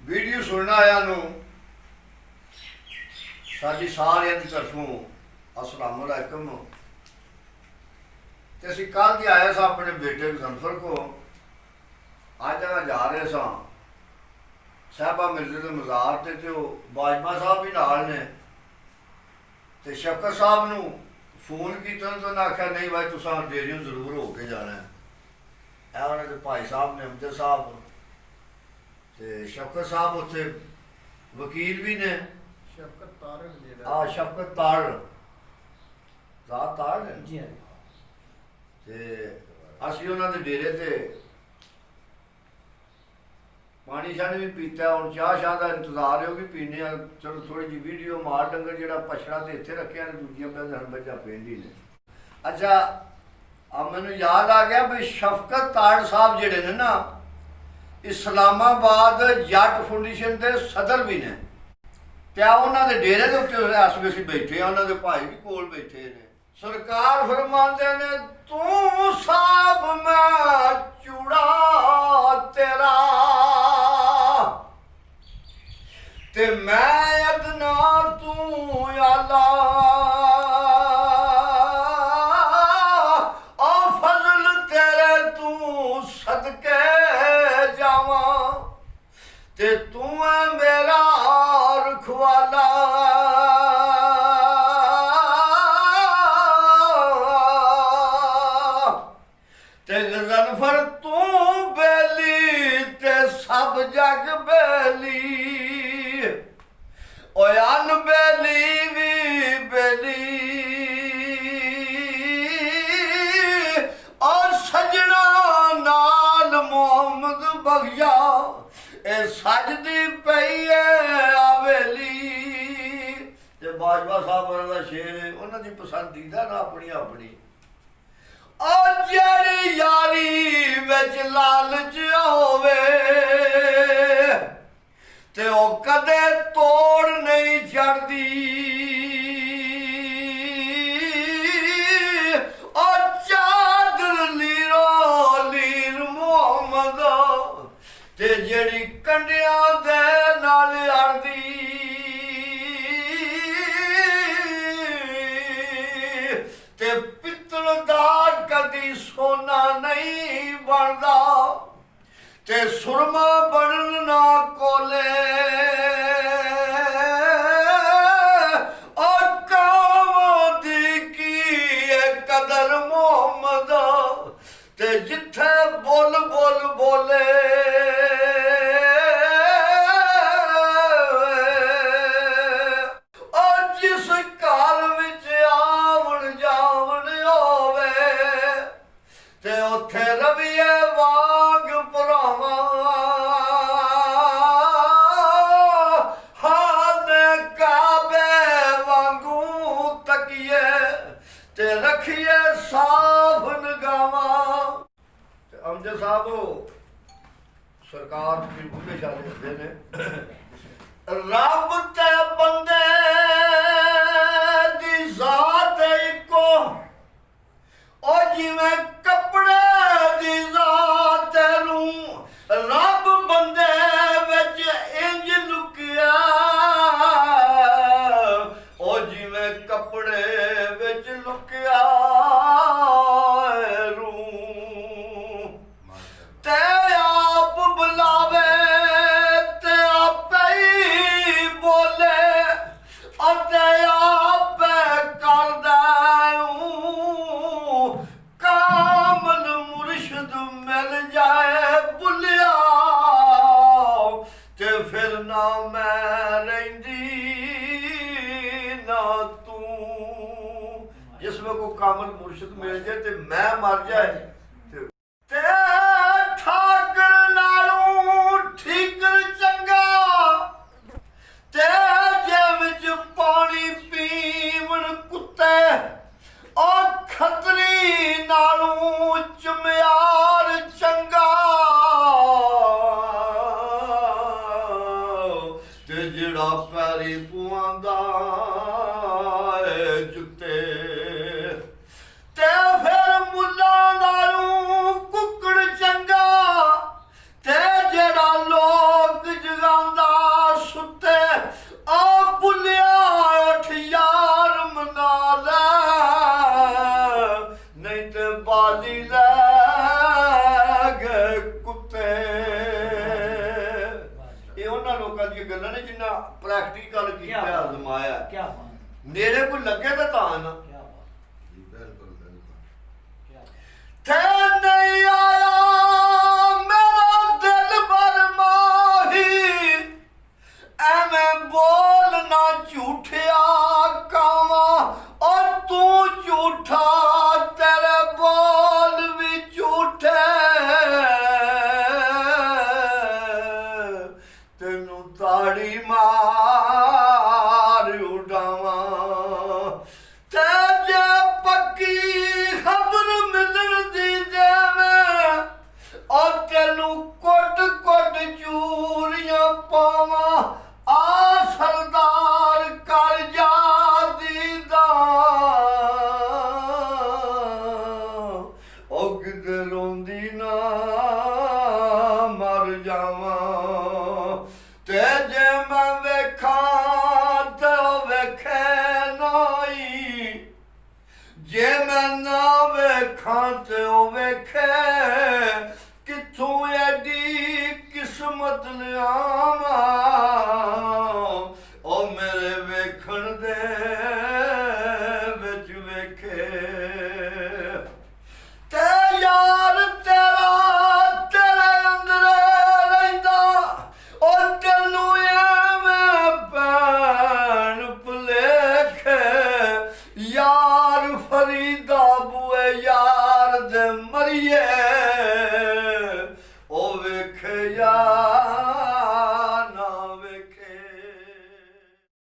Video ਸੁਣਨ ਆਇਆ ਨੂੰ ਸਾਡੀ ਸਾਰਿਆਂ ਦੀ ਤਰਫੋਂ ਅਸਲਾਮ ਅਲੈਕਮ। ਤੇ ਅਸੀਂ ਕੱਲ੍ਹ ਦੀ ਆਏ ਸਾਂ ਆਪਣੇ ਬੇਟੇ ਗਜ਼ਨਫਰ ਕੋ। ਅੱਜ ਜਗ੍ਹਾ ਜਾ ਰਹੇ ਸਾਂ ਸਾਹਿਬਾ ਮਿਰਜ਼ੇ ਦੇ ਮਜ਼ਾਰ ਤੇ ਉਹ ਬਾਜਵਾ ਸਾਹਿਬ ਵੀ ਨਾਲ ਨੇ। ਤੇ ਸ਼ਫਕਤ ਸਾਹਿਬ ਨੂੰ ਫੋਨ ਕੀਤਾ ਤਾਂ ਉਹਨੇ ਆਖਿਆ ਨਹੀਂ ਭਾਈ ਤੁਸੀਂ ਡੇਰਿਓਂ ਜ਼ਰੂਰ ਹੋ ਕੇ ਜਾਣਾ ਹੈ। ਇਹ ਉਹਨਾਂ ਦੇ ਭਾਈ ਸਾਹਿਬ ਨੇ ਅਮਜਦ ਸਾਹਿਬ ਤੇ ਸ਼ਫਕਤ ਸਾਹਿਬ ਉੱਥੇ ਵਕੀਲ ਵੀ ਨੇ। ਸ਼ਫਕਤ ਤਾਰ ਸ਼ਫਕਤ ਤਾਰ ਰਾਤ ਤਾਰ ਨੇ ਜੀ। ਤੇ ਅਸੀਂ ਉਹਨਾਂ ਦੇ ਡੇਰੇ ਤੇ ਪਾਣੀ ਸ਼ਾਣੀ ਵੀ ਪੀਤਾ। ਹੁਣ ਚਾਹ ਦਾ ਇੰਤਜ਼ਾਰ ਹੈ, ਉਹ ਵੀ ਪੀਨੇ ਆ। ਚਲੋ ਥੋੜੀ ਜਿਹੀ ਵੀਡੀਓ ਮਾਰ ਡੰਗਰ ਜਿਹੜਾ ਪਛੜਾ ਤੇ ਇੱਥੇ ਰੱਖਿਆ ਨੇ, ਦੂਜੀਆਂ ਪਹਿਲਾਂ ਬੱਚਾ ਪੈਂਦੀ ਨੇ। ਅੱਛਾ ਮੈਨੂੰ ਯਾਦ ਆ ਗਿਆ ਵੀ ਸ਼ਫਕਤ ਤਾੜ ਸਾਹਿਬ ਜਿਹੜੇ ਨੇ ਨਾ ਇਸਲਾਮਾਬਾਦ ਜੱਟ ਫਾਊਂਡੇਸ਼ਨ ਦੇ ਸਦਰ ਵੀ ਨੇ। ਤੇ ਉਹਨਾਂ ਦੇ ਡੇਰੇ ਦੇ ਉੱਤੇ ਇਸ ਵੇਲੇ ਅਸੀਂ ਬੈਠੇ ਆ, ਉਹਨਾਂ ਦੇ ਭਾਈ ਵੀ ਕੋਲ ਬੈਠੇ ਨੇ। ਸਰਕਾਰ ਫਰਮਾਉਂਦੇ ਨੇ ਤੂੰ ਸਾਬ ਮੈਂ ਚੂੜਾ ਤੇਰਾ ਤੇ ਮੈਂ ਅਦਨਾ ਤੂੰ ਆਲਾ। ਆ ਫਜ਼ਲ ਤੇਰੇ ਤੂੰ ਸਦਕੇ ਜਾਵਾਂ ਤੇ ਤੂੰ ਹੈ ਮੇਰਾ ਰਖਵਾਲਾ। ਤੇ ਗਜ਼ਨਫਰ ਤੂੰ ਬੇਲੀ ਤੇ ਸਭ ਜਗ ਬੇਲੀ। ਓਏ ਅਨਬੇਲੀ ਵੀ ਬੇਲੀ। ਔਰ ਸਜਣਾ ਨਾਲ ਮੁਹੰਮਦ ਬਖਸ਼ਾ ਇਹ ਸਜਦੀ ਪਈ ਏ ਆਵੇਲੀ। ਤੇ ਬਾਜਵਾ ਸਾਹਿਬ ਉਹਨਾਂ ਦਾ ਸ਼ੇਰ ਹੈ, ਉਹਨਾਂ ਦੀ ਪਸੰਦੀਦਾ ਨਾ ਆਪਣੀ ਆਪਣੀ। ਉਹ ਜਿਹੜੀ ਯਾਰੀ ਵਿੱਚ ਲਾਲਚ ਹੋਵੇ ਤੇ ਉਹ ਕਦੇ ਤੋੜ ਨਹੀਂ ਛੱਡਦੀ। ਉਹ ਚਾਦਰ ਲੀਰੋ ਲੀਰ ਮੁਹੰਮਦ ਤੇ ਜਿਹੜੀ ਕੰਡਿਆਂ ਦੇ ਨਾਲ ਅੜਦੀ। ਤੇ ਪਿੱਤਲ ਦਾ ਕਦੀ ਸੋਨਾ ਨਹੀਂ ਬਣਦਾ ਤੇ ਸੁਰਮਾ ਬਣਨ ਨਾ ਕੋਲੇ। ਔਰ ਕੌਮ ਦੀ ਕੀ ਕਦਰ ਮੁਹੰਮਦ ਤੇ ਜਿੱਥੇ ਬੋਲ ਬੋਲ ਬੋਲੇ। ਔਰ ਜਿਸ ਘਰ ਵਿੱਚ ਆਵਣ ਜਾਵਣ ਹੋਵੇ ਤੇ ਉੱਥੇ ਰਵੀਏ ਵਾਂਗ ਭਰਾਵਾਂ। ਹਾਨੇ ਕਾਬੇ ਵਾਂਗੂ ਤਕੀਏ ਤੇ ਰੱਖੀਏ ਸਾਫ ਨਿਗਾਹਾਂ। ਤੇ ਅਮਜਦ ਸਾਹਿਬ ਸਰਕਾਰ ਦੇ ਬੁੱਢੇ ਸ਼ਾਦੇ ਹੁੰਦੇ ਨੇ। ਰੱਬ ਤੇ ਬੰਦੇ ਦੀ ਜ਼ਾਤ ਇੱਕੋ ਉਹ ਜਿਵੇਂ ਕੱਪੜੇ ਦੀ ਜ਼ਾਤ ਨੂੰ ਰੱਬ ਬੰਦੇ ਵਿੱਚ ਇੰਜ ਲੁਕਿਆ। ਉਹ ਜਿਵੇਂ ਕੱਪੜੇ ਵਿੱਚ ਲੁਕਿਆ ਰੂ ਤੇ ਆਪ ਬੁਲਾਵੇ ਤੇ ਆਪੇ ਹੀ ਬੋਲੇ ਅਤੇ ਆਪੇ ਕਰਦਾ। ਕਾਮਲ ਮੁਰਸ਼ਦ ਮਿਲ ਜਾਏ ਬੁਲਿਆ ਤੇ ਫਿਰ ਨਾ ਮੈਂ ਰਹਿੰਦੀ ਨਾ ਤੂੰ। ਜਿਸ ਵੇ ਕੋ ਕਾਮਲ ਮੁਰਸ਼ਦ ਮਿਲ ਜਾਏ ਤੇ ਮੈਂ ਮਰ ਜਾਏ ਤੇ ਠਾਕਰ ਨਾਲੋਂ ਠੀਕਰ ਚੰਗਾ ਤੇ ਜੇ ਵਿੱਚ ਪਾਣੀ ਪੀਵਣ ਕੁੱਤੇ। ਉਹ ਖਤਰੀ ਨਾਲੋਂ ਚਮਿਆਰ ਚੰਗਾ ਤੇ ਜਿਹੜਾ ਪੈਰੀ ਪਵਾਉਂਦਾ ਏ ਜੁੱਤੇ। ਤੇ ਫਿਰ ਮੁੱਲਾ ਨਾਲੋਂ ਕੁੱਕੜ ਚੰਗਾ ਤੇ ਜਿਹੜਾ ਲੋਕ ਜਗਾਉਂਦਾ ਲੋਕਾਂ ਦੀਆਂ ਗੱਲਾਂ ਨੇ ਜਿੰਨਾ ਪ੍ਰੈਕਟੀਕਲ ਕੀਤਾ ਅਜ਼ਮਾਇਆ। ਕੀ ਬਾਤ, ਨੇੜੇ ਕੋਈ ਲੱਗੇ ਤਾਂ ਤਾਂ ਨਾ। ਕੀ ਬਾਤ, ਬਿਲਕੁਲ ਬਿਲਕੁਲ। ਥੇ ਨਹੀਂ ਆਇਆ ਮੇਰਾ ਦਿਲ ਬਰਮਾਹੀ, ਐਵੇਂ ਬੋਲਣਾ ਝੂਠਿਆ ਕਾਵਾਂ, ਔਰ ਤੂੰ ਝੂਠਾ ਤੇਰੇ ਬੋਲ ਵੀ ਝੂਠੇ, ਤੈਨੂੰ ਤਾੜੀ ਮਾਰ ਉਡਾਵਾਂ। ਤੇ ਜੇ ਪੱਕੀ ਖਬਰ ਮਿਲਣ ਦੀ ਦੇਵੇਂ, ਔਰ ਤੈਨੂੰ ਕੁੱਟ ਕੁੱਟ ਚੂਰੀਆਂ ਪਾਵਾਂ, ਆ ਸਰਦਾਰ ਕਰ ਜਾ ਦੀਦਾਂ, ਉਹ ਕਿਤੇ ਰੋਂਦੀ ਨਾ ਮਰ ਜਾਵਾਂ। ਤੇ ਜੇ ਮੈਂ ਵੇਖਾਂ ਤੇ ਉਹ ਵੇਖੇ ਨਾਈ, ਜੇ ਮੈਂ ਨਾ ਵੇਖਾਂ ਤੇ ਉਹ ਵੇਖੇ, ਕਿੱਥੋਂ ਐਡੀ ਕਿਸਮਤ ਲਿਆਵਾਂ।